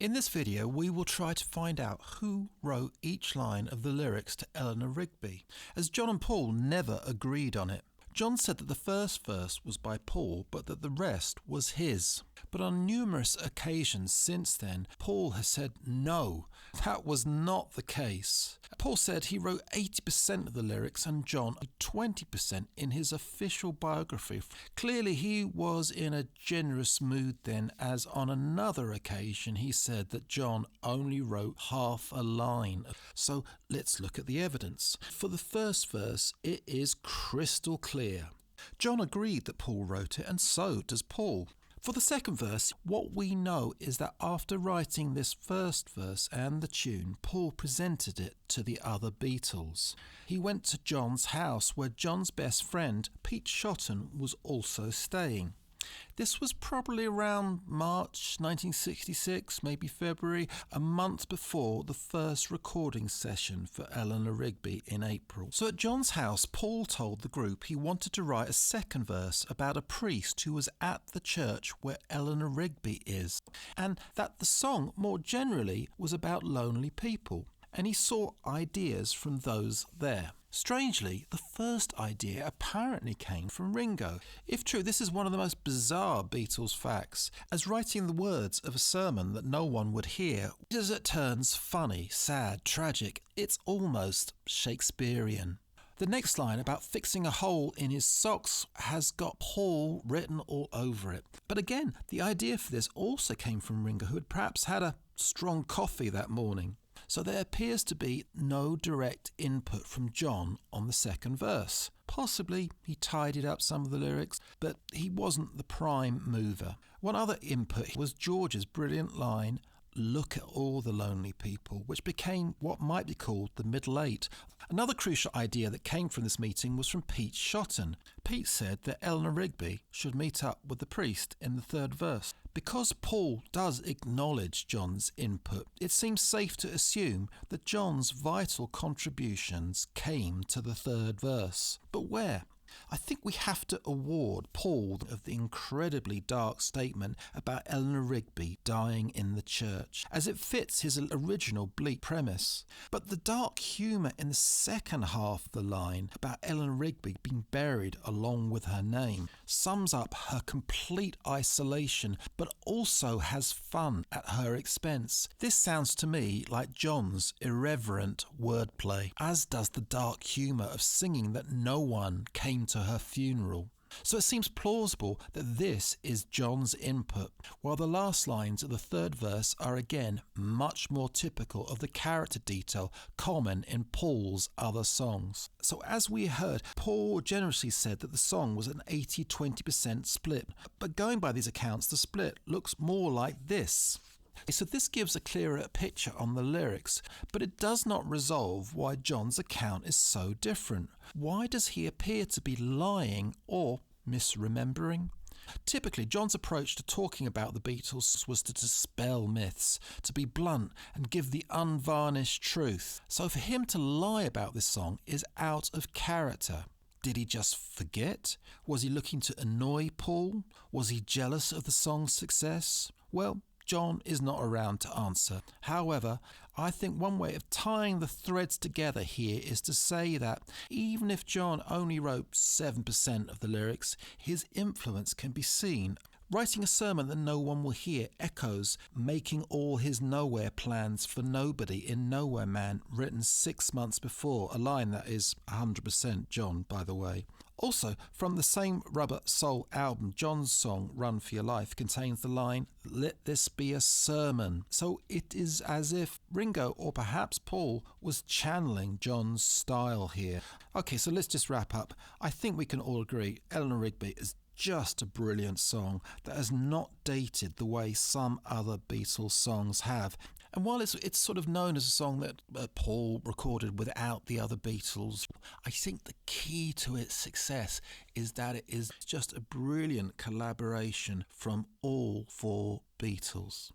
In this video, we will try to find out who wrote each line of the lyrics to Eleanor Rigby, as John and Paul never agreed on it. John said that the first verse was by Paul, but that the rest was his. But on numerous occasions since then, Paul has said no, that was not the case. Paul said he wrote 80% of the lyrics and John 20% in his official biography. Clearly he was in a generous mood then, as on another occasion he said that John only wrote half a line. So let's look at the evidence. For the first verse, it is crystal clear. John agreed that Paul wrote it, and so does Paul. For the second verse, what we know is that after writing this first verse and the tune, Paul presented it to the other Beatles. He went to John's house, where John's best friend, Pete Shotton, was also staying. This was probably around March 1966, maybe February, a month before the first recording session for Eleanor Rigby in April. So at John's house, Paul told the group he wanted to write a second verse about a priest who was at the church where Eleanor Rigby is, and that the song more generally was about lonely people, and he sought ideas from those there. Strangely, the first idea apparently came from Ringo. If true, this is one of the most bizarre Beatles facts, as writing the words of a sermon that no one would hear is at turns funny, sad, tragic. It's almost Shakespearean. The next line about fixing a hole in his socks has got Paul written all over it. But again, the idea for this also came from Ringo, who had perhaps had a strong coffee that morning. So there appears to be no direct input from John on the second verse. Possibly he tidied up some of the lyrics, but he wasn't the prime mover. One other input was George's brilliant line, "Look at all the lonely people," which became what might be called the middle eight. Another crucial idea that came from this meeting was from Pete Shotton. Pete said that Eleanor Rigby should meet up with the priest in the third verse. Because Paul does acknowledge John's input, it seems safe to assume that John's vital contributions came to the third verse. But where? I think we have to award Paul of the incredibly dark statement about Eleanor Rigby dying in the church, as it fits his original bleak premise. But the dark humour in the second half of the line about Eleanor Rigby being buried along with her name sums up her complete isolation, but also has fun at her expense. This sounds to me like John's irreverent wordplay, as does the dark humour of singing that no one came to her funeral. So it seems plausible that this is John's input, while the last lines of the third verse are again much more typical of the character detail common in Paul's other songs. So as we heard, Paul generously said that the song was an 80-20% split, but going by these accounts, the split looks more like this. So this gives a clearer picture on the lyrics, but it does not resolve why John's account is so different. Why does he appear to be lying or misremembering? Typically, John's approach to talking about the Beatles was to dispel myths, to be blunt and give the unvarnished truth. So for him to lie about this song is out of character. Did he just forget? Was he looking to annoy Paul? Was he jealous of the song's success? Well, John is not around to answer. However, I think one way of tying the threads together here is to say that even if John only wrote 7% of the lyrics, his influence can be seen. Writing a sermon that no one will hear echoes making all his nowhere plans for nobody in Nowhere Man, written 6 months before, a line that is 100% John, by the way. Also, from the same Rubber Soul album, John's song Run For Your Life contains the line, "Let this be a sermon." So it is as if Ringo, or perhaps Paul, was channeling John's style here. Okay, so let's just wrap up. I think we can all agree Eleanor Rigby is just a brilliant song that has not dated the way some other Beatles songs have. And while it's sort of known as a song that Paul recorded without the other Beatles, I think the key to its success is that it is just a brilliant collaboration from all four Beatles.